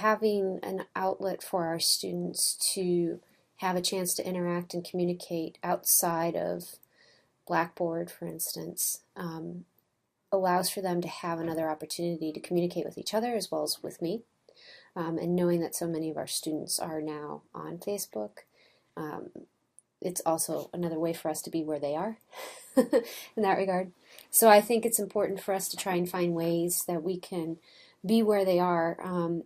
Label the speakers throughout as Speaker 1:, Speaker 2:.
Speaker 1: having an outlet for our students to have a chance to interact and communicate outside of Blackboard, for instance, allows for them to have another opportunity to communicate with each other as well as with me. And knowing that so many of our students are now on Facebook, it's also another way for us to be where they are in that regard. So I think it's important for us to try and find ways that we can be where they are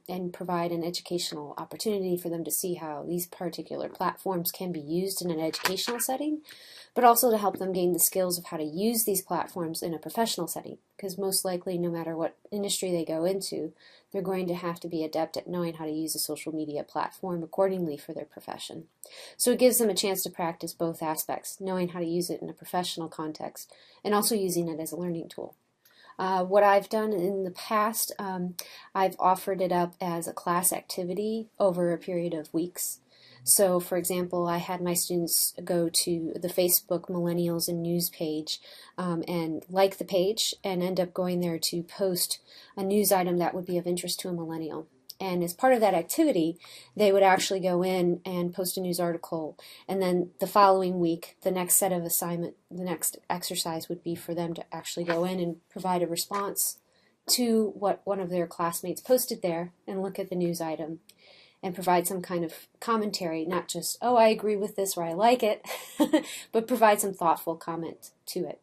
Speaker 1: and provide an educational opportunity for them to see how these particular platforms can be used in an educational setting, but also to help them gain the skills of how to use these platforms in a professional setting, because most likely no matter what industry they go into, they're going to have to be adept at knowing how to use a social media platform accordingly for their profession. So it gives them a chance to practice both aspects, knowing how to use it in a professional context and also using it as a learning tool. What I've done in the past, I've offered it up as a class activity over a period of weeks. So, for example, I had my students go to the Facebook Millennials and News page and like the page and end up going there to post a news item that would be of interest to a millennial. And as part of that activity, they would actually go in and post a news article. And then the following week, the next set of assignment, the next exercise would be for them to actually go in and provide a response to what one of their classmates posted there and look at the news item and provide some kind of commentary, not just, oh, I agree with this or I like it, but provide some thoughtful comment to it.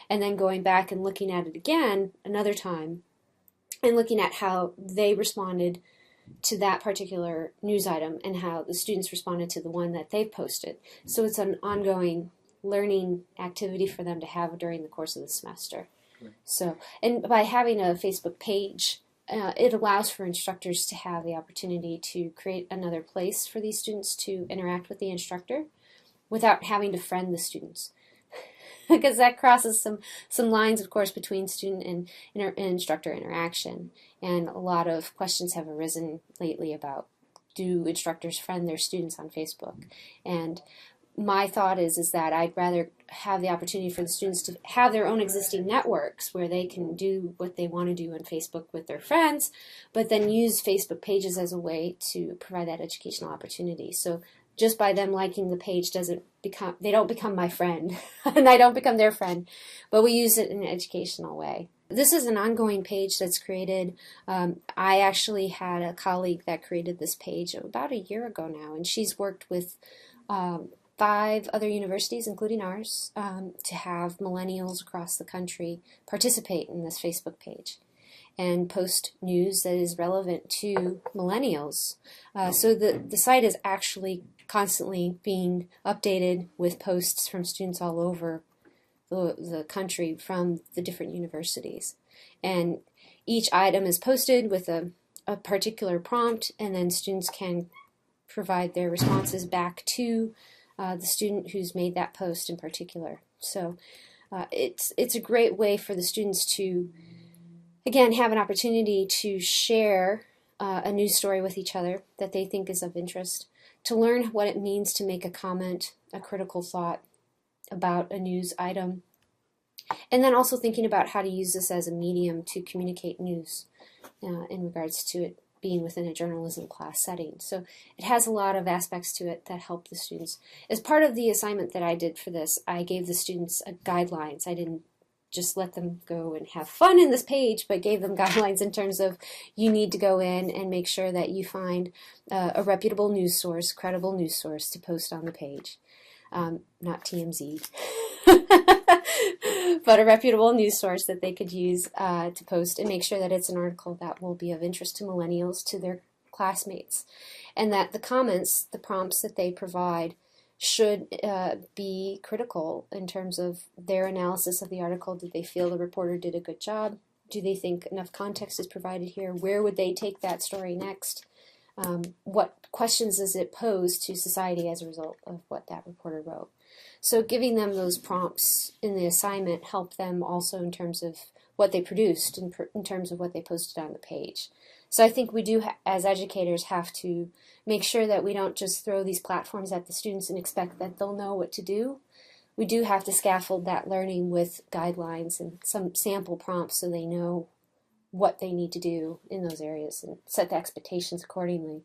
Speaker 1: And then going back and looking at it again another time and looking at how they responded to that particular news item and how the students responded to the one that they posted. So it's an ongoing learning activity for them to have during the course of the semester. Right. So, and by having a Facebook page, it allows for instructors to have the opportunity to create another place for these students to interact with the instructor without having to friend the students. Because that crosses some lines, of course, between student and instructor interaction. And a lot of questions have arisen lately about, do instructors friend their students on Facebook? And my thought is that I'd rather have the opportunity for the students to have their own existing networks where they can do what they want to do on Facebook with their friends, but then use Facebook pages as a way to provide that educational opportunity. So just by them liking the page they don't become my friend, and I don't become their friend, but we use it in an educational way. This is an ongoing page that's created. I actually had a colleague that created this page about a year ago now, and she's worked with 5 other universities, including ours, to have millennials across the country participate in this Facebook page and post news that is relevant to millennials. So the site is actually constantly being updated with posts from students all over the country from the different universities. And each item is posted with a particular prompt, and then students can provide their responses back to the student who's made that post in particular. So it's a great way for the students to, again, have an opportunity to share a news story with each other that they think is of interest, to learn what it means to make a comment, a critical thought about a news item, and then also thinking about how to use this as a medium to communicate news in regards to it being within a journalism class setting. So it has a lot of aspects to it that help the students. As part of the assignment that I did for this, I gave the students guidelines. I didn't just let them go and have fun in this page, but gave them guidelines in terms of you need to go in and make sure that you find a reputable news source, credible news source to post on the page. Not TMZ, but a reputable news source that they could use to post, and make sure that it's an article that will be of interest to millennials, to their classmates, and that the comments, the prompts that they provide should be critical in terms of their analysis of the article. Do they feel the reporter did a good job? Do they think enough context is provided here? Where would they take that story next? What questions does it pose to society as a result of what that reporter wrote? So giving them those prompts in the assignment help them also in terms of what they produced, in terms of what they posted on the page. So I think we do, as educators, have to make sure that we don't just throw these platforms at the students and expect that they'll know what to do. We do have to scaffold that learning with guidelines and some sample prompts so they know what they need to do in those areas and set the expectations accordingly.